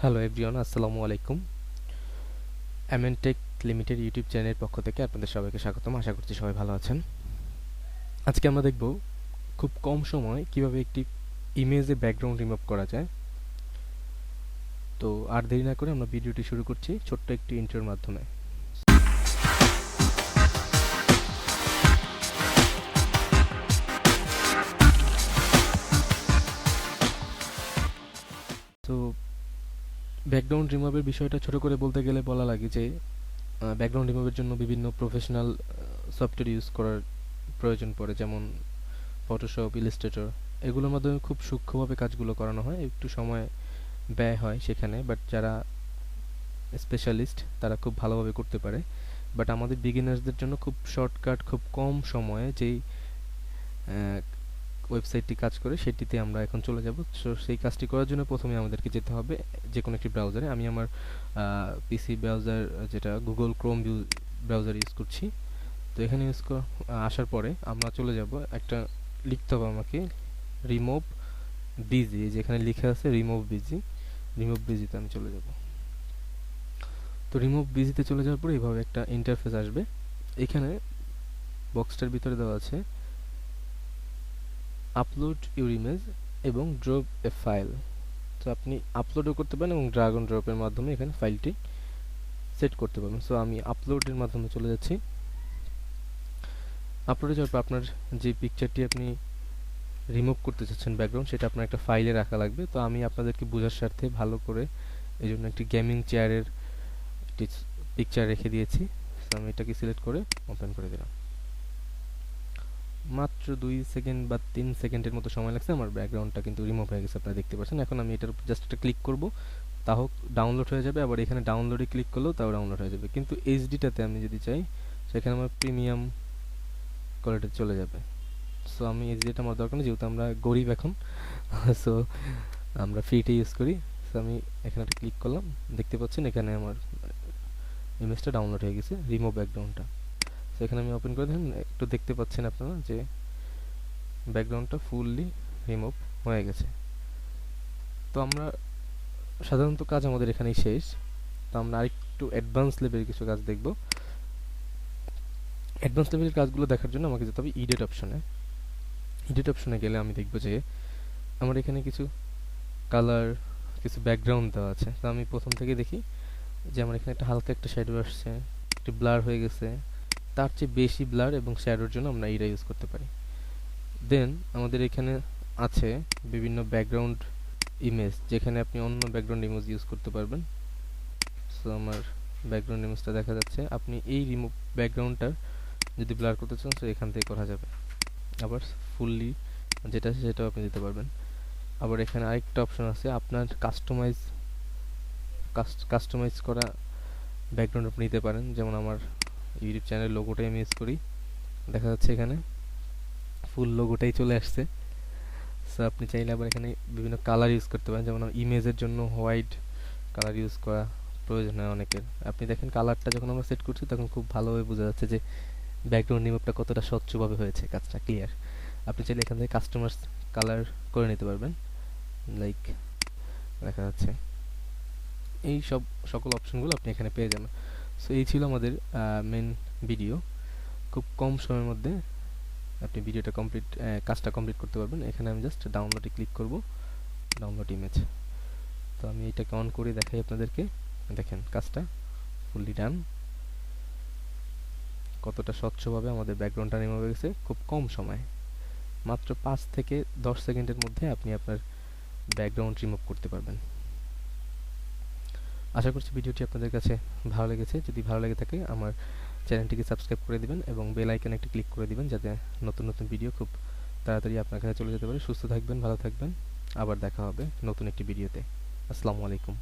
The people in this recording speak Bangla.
হ্যালো এভরিওয়ান, আসসালামু আলাইকুম। টেক লিমিটেড ইউটিউব চ্যানেলের পক্ষ থেকে আপনাদের সবাইকে স্বাগতম। আশা করছি সবাই ভালো আছেন। আজকে আমরা দেখব খুব কম সময় কিভাবে একটি ইমেজে ব্যাকগ্রাউন্ড রিমুভ করা যায়। তো আর দেরি না করে আমরা ভিডিওটি শুরু করছি ছোট্ট একটি ইন্ট্রোর মাধ্যমে। তো ব্যাকগ্রাউন্ড রিমুভের বিষয়টা ছোট করে বলতে গেলে বলা লাগে যে ব্যাকগ্রাউন্ড রিমুভের জন্য বিভিন্ন প্রফেশনাল সফটওয়্যার ইউজ করার প্রয়োজন পড়ে, যেমন ফটোশপ, ইলাস্ট্রেটর। এগুলোর মাধ্যমে খুব সূক্ষ্মভাবে কাজগুলো করানো হয়, একটু সময় ব্যয় হয় সেখানে, বাট যারা স্পেশালিস্ট তারা খুব ভালোভাবে করতে পারে। বাট আমাদের বিগিনার্সদের জন্য খুব শর্টকাট, খুব কম সময়ে যেই ওয়েবসাইটটি কাজ করে সেটিতে আমরা এখন চলে যাব। সো সেই কাজটি করার জন্য প্রথমে আমাদেরকে যেতে হবে যে কোনো একটি ব্রাউজারে। আমি আমার পিসি ব্রাউজার, যেটা গুগল ক্রোম ব্রাউজার ইউজ করছি। তো এখানে আসার পরে আমরা চলে যাব, একটা লিখতে হবে আমাকে রিমুভ বিজি, যেখানে লেখা আছে রিমুভ বিজিতে আমি চলে যাব। তো রিমুভ বিজিতে চলে যাওয়ার পরে এইভাবে একটা ইন্টারফেস আসবে। এখানে বক্সটার ভিতরে দেওয়া আছে আপলোড ইউর ইমেজ এবং ড্রপ এ ফাইল। তো আপনি আপলোডও করতে পারেন এবং ড্রাগ অ্যান্ড ড্রপের মাধ্যমে এখানে ফাইলটি সেট করতে পারবেন। সো আমি আপলোডের মাধ্যমে চলে যাচ্ছি। আপলোডে যাওয়ার পর আপনার যে পিকচারটি আপনি রিমুভ করতে চাচ্ছেন ব্যাকগ্রাউন্ড, সেটা আপনার একটা ফাইলে রাখা লাগবে। তো আমি আপনাদেরকে বোঝার স্বার্থে ভালো করে এই জন্য একটি গেমিং চেয়ারের একটি পিকচার রেখে দিয়েছি। তো আমি এটাকে সিলেক্ট করে ওপেন করে দিলাম। মাত্র 2 সেকেন্ড বা 3 সেকেন্ডের মতো সময় লাগছে, আমার ব্যাকগ্রাউন্ডটা কিন্তু রিমুভ হয়ে গেছে, আপনারা দেখতে পাচ্ছেন। এখন আমি এটার উপর জাস্ট একটা ক্লিক করব, তাও ডাউনলোড হয়ে যাবে। আবার এখানে ডাউনলোডে ক্লিক করলেও তাও ডাউনলোড হয়ে যাবে। কিন্তু এইচডিটাতে আমি যদি চাই, সেখানে আমার প্রিমিয়াম কোয়ালিটি চলে যাবে। সো আমি এইচডিটা আমার দরকার নেই, যেহেতু আমরা গরিব এখন। সো আমরা ফ্রিটা ইউজ করি। সো আমি এখানে একটা ক্লিক করলাম, দেখতে পাচ্ছেন এখানে আমার ইমেজটা ডাউনলোড হয়ে গেছে, রিমুভ ব্যাকগ্রাউন্ডটা। সো এখানে আমি ওপেন করে দেখেন, একটু দেখতে পাচ্ছেন আপনারা যে ব্যাকগ্রাউন্ডটা ফুললি রিমুভ হয়ে গেছে। তো আমরা সাধারণত কাজ আমাদের এখানেই শেষ। তো আমরা আরেকটু অ্যাডভান্স লেভেলের কিছু কাজ দেখব। অ্যাডভান্স লেভেলের কাজগুলো দেখার জন্য আমাকে যেতে হবে এডিট অপশনে গেলে আমি দেখব যে আমার এখানে কিছু কালার, কিছু ব্যাকগ্রাউন্ড দেওয়া আছে। তো আমি প্রথম থেকে দেখি যে আমার এখানে একটা হালকা একটা শ্যাডো আসছে, একটু ব্লার হয়ে গেছে। তার চেয়ে বেশি ব্লার এবং শ্যাডোর জন্য আমরা এইটা ইউজ করতে পারি। দেন আমাদের এখানে আছে বিভিন্ন ব্যাকগ্রাউন্ড ইমেজ, যেখানে আপনি অন্য ব্যাকগ্রাউন্ড ইমেজ ইউজ করতে পারবেন। সো আমার ব্যাকগ্রাউন্ড ইমেজটা দেখা যাচ্ছে। আপনি এই রিমুভ ব্যাকগ্রাউন্ডটার যদি ব্লার করতে চান, তো এখান থেকে করা যাবে। আবার ফুললি যেটা আছে সেটাও আপনি দিতে পারবেন। আবার এখানে আরেকটা অপশন আছে, আপনার কাস্টমাইজ করা ব্যাকগ্রাউন্ড আপনি নিতে পারেন। যেমন আমার ইউটিউব চ্যানেল লোগোটাই আমি ইউজ করি, দেখা যাচ্ছে এখানে ফুল লোগোটাই চলে আসছে। সো আপনি চাইলে আবার এখানে বিভিন্ন কালার ইউজ করতে পারেন। যেমন ইমেজের জন্য হোয়াইট কালার ইউজ করা প্রয়োজন হয় অনেকের। আপনি দেখেন কালারটা যখন আমরা সেট করছি, তখন খুব ভালোভাবে বোঝা যাচ্ছে যে ব্যাকগ্রাউন্ড রিমুভটা কতটা স্বচ্ছভাবে হয়েছে, কাজটা ক্লিয়ার। আপনি চাইলে এখান থেকে কাস্টমাইজ কালার করে নিতে পারবেন, লাইক দেখা যাচ্ছে। এই সকল অপশনগুলো আপনি এখানে পেয়ে যাবেন। সো এই ছিল আমাদের মেন ভিডিও। খুব কম সময়ের মধ্যে আপনি ভিডিওটা কাজটা কমপ্লিট করতে পারবেন। এখানে আমি জাস্ট ডাউনলোডে ক্লিক করব, ডাউনলোড ইমেজ। তো আমি এটাকে অন করে দেখাই আপনাদেরকে। দেখেন কাজটা ফুললি ডান, কতটা স্বচ্ছভাবে আমাদের ব্যাকগ্রাউন্ডটা রিমুভ হয়ে গেছে খুব কম সময়ে। মাত্র 5 থেকে 10 সেকেন্ডের মধ্যে আপনি আপনার ব্যাকগ্রাউন্ড রিমুভ করতে পারবেন। আশা করছি ভিডিওটি আপনাদের কাছে ভালো লেগেছে। যদি ভালো লেগে থাকে আমার চ্যানেলটিকে সাবস্ক্রাইব করে দিবেন এবং বেল আইকনে একটি ক্লিক করে দিবেন, যাতে নতুন নতুন ভিডিও খুব তাড়াতাড়ি আপনার কাছে চলে যেতে পারে। সুস্থ থাকবেন, ভালো থাকবেন। আবার দেখা হবে নতুন একটি ভিডিওতে। আসসালামু আলাইকুম।